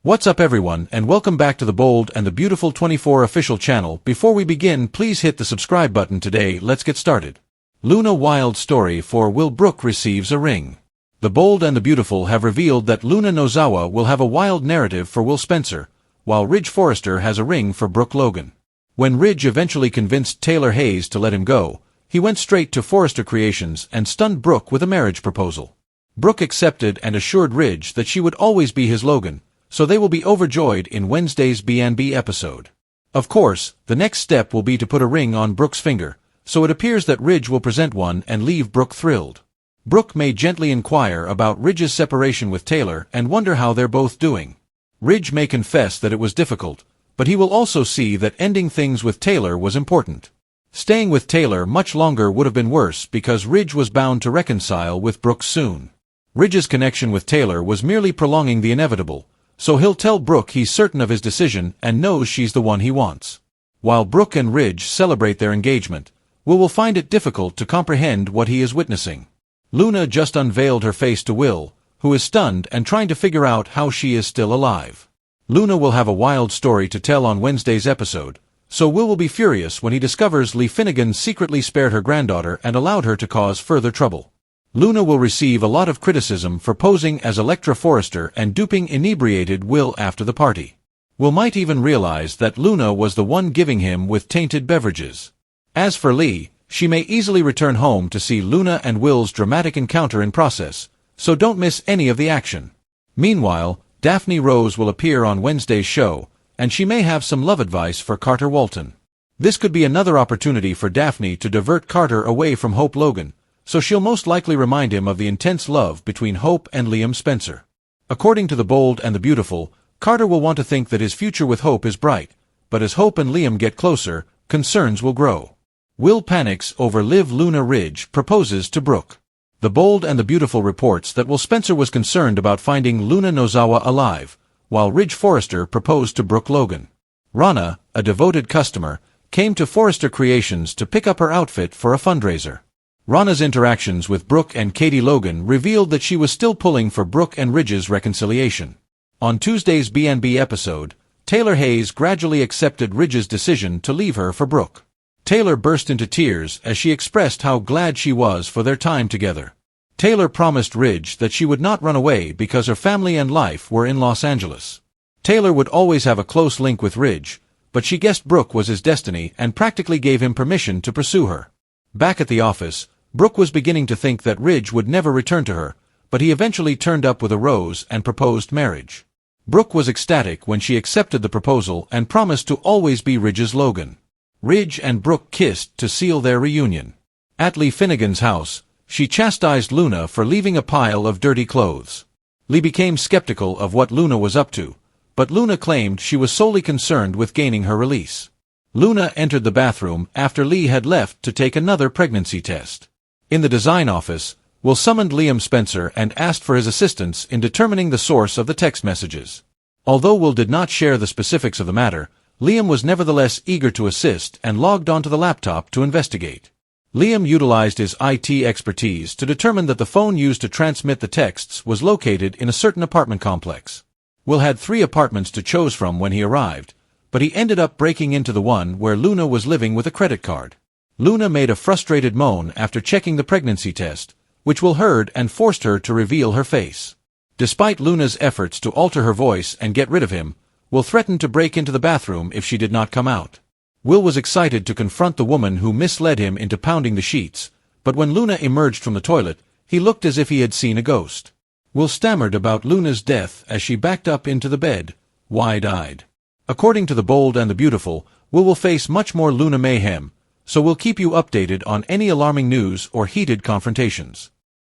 What's up everyone, and welcome back to the Bold and the Beautiful 24 official channel. Before we begin, please hit the subscribe button today. Let's get started. Luna wild story for Will Brooke receives a ring. The Bold and the Beautiful have revealed that Luna Nozawa will have a wild narrative for Will Spencer, while Ridge Forrester has a ring for Brooke Logan. When Ridge eventually convinced Taylor Hayes to let him go, he went straight to Forrester Creations and stunned Brooke with a marriage proposal. Brooke accepted and assured Ridge that she would always be his Logan, so they will be overjoyed in Wednesday's B&B episode. Of course, the next step will be to put a ring on Brooke's finger, so it appears that Ridge will present one and leave Brooke thrilled. Brooke may gently inquire about Ridge's separation with Taylor and wonder how they're both doing. Ridge may confess that it was difficult, but he will also see that ending things with Taylor was important. Staying with Taylor much longer would have been worse because Ridge was bound to reconcile with Brooke soon. Ridge's connection with Taylor was merely prolonging the inevitable, so he'll tell Brooke he's certain of his decision and knows she's the one he wants. While Brooke and Ridge celebrate their engagement, Will find it difficult to comprehend what he is witnessing. Luna just unveiled her face to Will, who is stunned and trying to figure out how she is still alive. Luna will have a wild story to tell on Wednesday's episode, so Will be furious when he discovers Lee Finnegan secretly spared her granddaughter and allowed her to cause further trouble. Luna will receive a lot of criticism for posing as Electra Forrester and duping inebriated Will after the party. Will might even realize that Luna was the one giving him with tainted beverages. As for Lee, she may easily return home to see Luna and Will's dramatic encounter in process, so don't miss any of the action. Meanwhile, Daphne Rose will appear on Wednesday's show, and she may have some love advice for Carter Walton. This could be another opportunity for Daphne to divert Carter away from Hope Logan, so she'll most likely remind him of the intense love between Hope and Liam Spencer. According to the Bold and the Beautiful, Carter will want to think that his future with Hope is bright, but as Hope and Liam get closer, concerns will grow. Will panics over Liv Luna Ridge proposes to Brooke. The Bold and the Beautiful reports that Will Spencer was concerned about finding Luna Nozawa alive, while Ridge Forrester proposed to Brooke Logan. Rana, a devoted customer, came to Forrester Creations to pick up her outfit for a fundraiser. Rana's interactions with Brooke and Katie Logan revealed that she was still pulling for Brooke and Ridge's reconciliation. On Tuesday's B&B episode, Taylor Hayes gradually accepted Ridge's decision to leave her for Brooke. Taylor burst into tears as she expressed how glad she was for their time together. Taylor promised Ridge that she would not run away because her family and life were in Los Angeles. Taylor would always have a close link with Ridge, but she guessed Brooke was his destiny and practically gave him permission to pursue her. Back at the office, Brooke was beginning to think that Ridge would never return to her, but he eventually turned up with a rose and proposed marriage. Brooke was ecstatic when she accepted the proposal and promised to always be Ridge's Logan. Ridge and Brooke kissed to seal their reunion. At Lee Finnegan's house, she chastised Luna for leaving a pile of dirty clothes. Lee became skeptical of what Luna was up to, but Luna claimed she was solely concerned with gaining her release. Luna entered the bathroom after Lee had left to take another pregnancy test. In the design office, Will summoned Liam Spencer and asked for his assistance in determining the source of the text messages. Although Will did not share the specifics of the matter, Liam was nevertheless eager to assist and logged onto the laptop to investigate. Liam utilized his IT expertise to determine that the phone used to transmit the texts was located in a certain apartment complex. Will had 3 apartments to choose from when he arrived, but he ended up breaking into the one where Luna was living with a credit card. Luna made a frustrated moan after checking the pregnancy test, which Will heard and forced her to reveal her face. Despite Luna's efforts to alter her voice and get rid of him, Will threatened to break into the bathroom if she did not come out. Will was excited to confront the woman who misled him into pounding the sheets, but when Luna emerged from the toilet, he looked as if he had seen a ghost. Will stammered about Luna's death as she backed up into the bed, wide-eyed. According to the Bold and the Beautiful, Will face much more Luna mayhem, so we'll keep you updated on any alarming news or heated confrontations.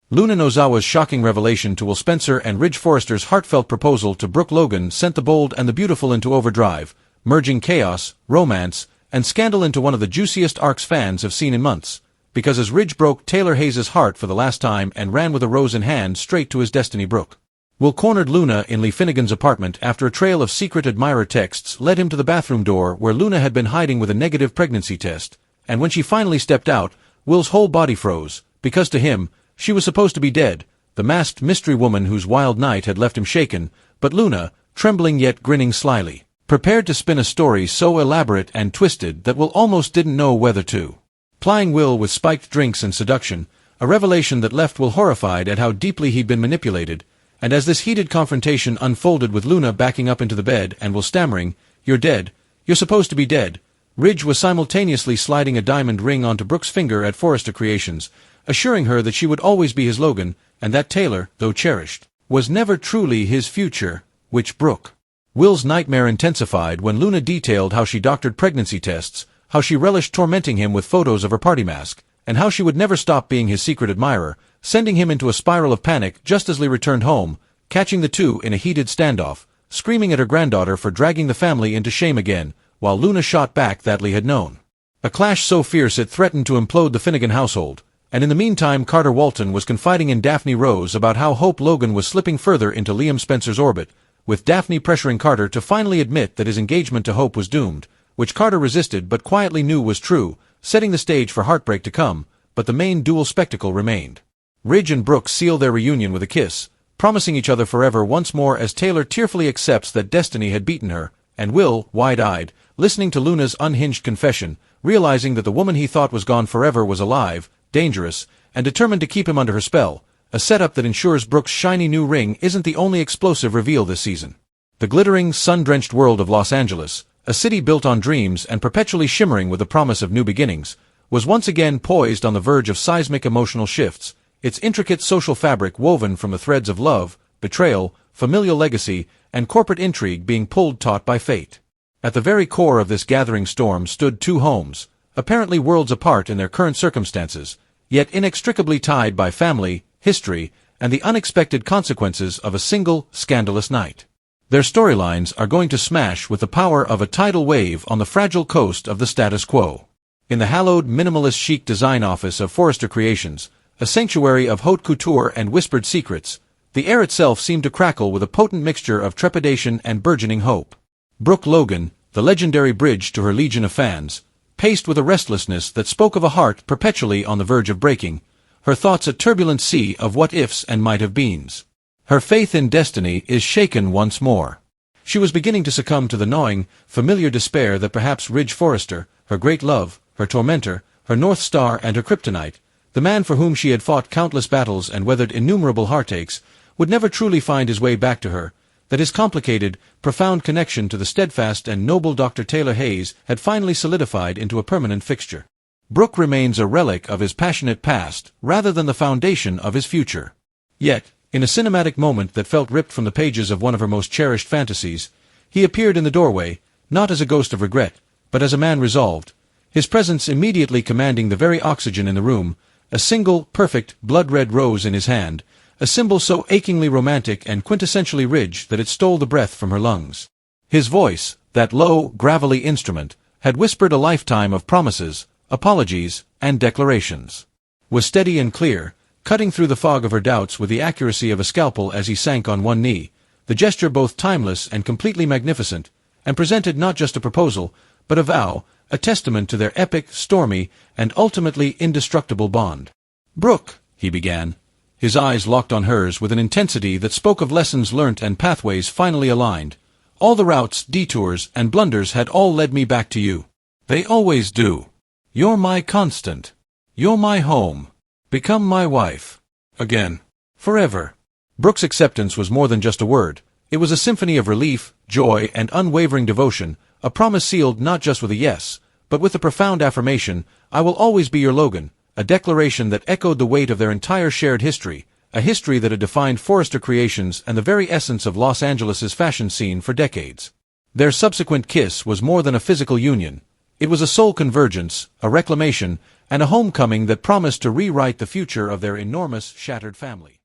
Luna Nozawa's shocking revelation to Will Spencer and Ridge Forrester's heartfelt proposal to Brooke Logan sent the Bold and the Beautiful into overdrive, merging chaos, romance, and scandal into one of the juiciest arcs fans have seen in months, because as Ridge broke Taylor Hayes' heart for the last time and ran with a rose in hand straight to his destiny Brooke. Will cornered Luna in Lee Finnegan's apartment after a trail of secret admirer texts led him to the bathroom door where Luna had been hiding with a negative pregnancy test, and when she finally stepped out, Will's whole body froze, because to him, she was supposed to be dead, the masked mystery woman whose wild night had left him shaken, but Luna, trembling yet grinning slyly, prepared to spin a story so elaborate and twisted that Will almost didn't know whether to. Plying Will with spiked drinks and seduction, a revelation that left Will horrified at how deeply he'd been manipulated, and as this heated confrontation unfolded with Luna backing up into the bed and Will stammering, "You're dead. You're supposed to be dead," Ridge was simultaneously sliding a diamond ring onto Brooke's finger at Forrester Creations, assuring her that she would always be his Logan, and that Taylor, though cherished, was never truly his future, which Brooke. Will's nightmare intensified when Luna detailed how she doctored pregnancy tests, how she relished tormenting him with photos of her party mask, and how she would never stop being his secret admirer, sending him into a spiral of panic just as Lee returned home, catching the two in a heated standoff, screaming at her granddaughter for dragging the family into shame again, while Luna shot back that Lee had known. A clash so fierce it threatened to implode the Finnegan household, and in the meantime Carter Walton was confiding in Daphne Rose about how Hope Logan was slipping further into Liam Spencer's orbit, with Daphne pressuring Carter to finally admit that his engagement to Hope was doomed, which Carter resisted but quietly knew was true, setting the stage for heartbreak to come, but the main dual spectacle remained. Ridge and Brooke seal their reunion with a kiss, promising each other forever once more as Taylor tearfully accepts that destiny had beaten her, and Will, wide-eyed, listening to Luna's unhinged confession, realizing that the woman he thought was gone forever was alive, dangerous, and determined to keep him under her spell, a setup that ensures Brooke's shiny new ring isn't the only explosive reveal this season. The glittering, sun-drenched world of Los Angeles, a city built on dreams and perpetually shimmering with the promise of new beginnings, was once again poised on the verge of seismic emotional shifts, its intricate social fabric woven from the threads of love, betrayal, familial legacy, and corporate intrigue being pulled taut by fate. At the very core of this gathering storm stood two homes, apparently worlds apart in their current circumstances, yet inextricably tied by family, history, and the unexpected consequences of a single, scandalous night. Their storylines are going to smash with the power of a tidal wave on the fragile coast of the status quo. In the hallowed, minimalist chic design office of Forrester Creations, a sanctuary of haute couture and whispered secrets, the air itself seemed to crackle with a potent mixture of trepidation and burgeoning hope. Brooke Logan, the legendary bridge to her legion of fans, paced with a restlessness that spoke of a heart perpetually on the verge of breaking, her thoughts a turbulent sea of what-ifs and might-have-beens. Her faith in destiny is shaken once more. She was beginning to succumb to the gnawing, familiar despair that perhaps Ridge Forrester, her great love, her tormentor, her North Star and her kryptonite, the man for whom she had fought countless battles and weathered innumerable heartaches, would never truly find his way back to her, that his complicated, profound connection to the steadfast and noble Dr. Taylor Hayes had finally solidified into a permanent fixture. Brooke remains a relic of his passionate past rather than the foundation of his future. Yet, in a cinematic moment that felt ripped from the pages of one of her most cherished fantasies, he appeared in the doorway, not as a ghost of regret, but as a man resolved, his presence immediately commanding the very oxygen in the room, a single, perfect, blood-red rose in his hand, a symbol so achingly romantic and quintessentially Ridge that it stole the breath from her lungs. His voice, that low, gravelly instrument, had whispered a lifetime of promises, apologies, and declarations. Was steady and clear, cutting through the fog of her doubts with the accuracy of a scalpel as he sank on one knee, the gesture both timeless and completely magnificent, and presented not just a proposal, but a vow, a testament to their epic, stormy, and ultimately indestructible bond. "Brooke," he began, his eyes locked on hers with an intensity that spoke of lessons learnt and pathways finally aligned. "All the routes, detours, and blunders had all led me back to you. They always do. You're my constant. You're my home. Become my wife. Again. Forever." Brooke's acceptance was more than just a word. It was a symphony of relief, joy, and unwavering devotion, a promise sealed not just with a yes, but with the profound affirmation, "I will always be your Logan," a declaration that echoed the weight of their entire shared history, a history that had defined Forrester Creations and the very essence of Los Angeles's fashion scene for decades. Their subsequent kiss was more than a physical union. It was a soul convergence, a reclamation, and a homecoming that promised to rewrite the future of their enormous, shattered family.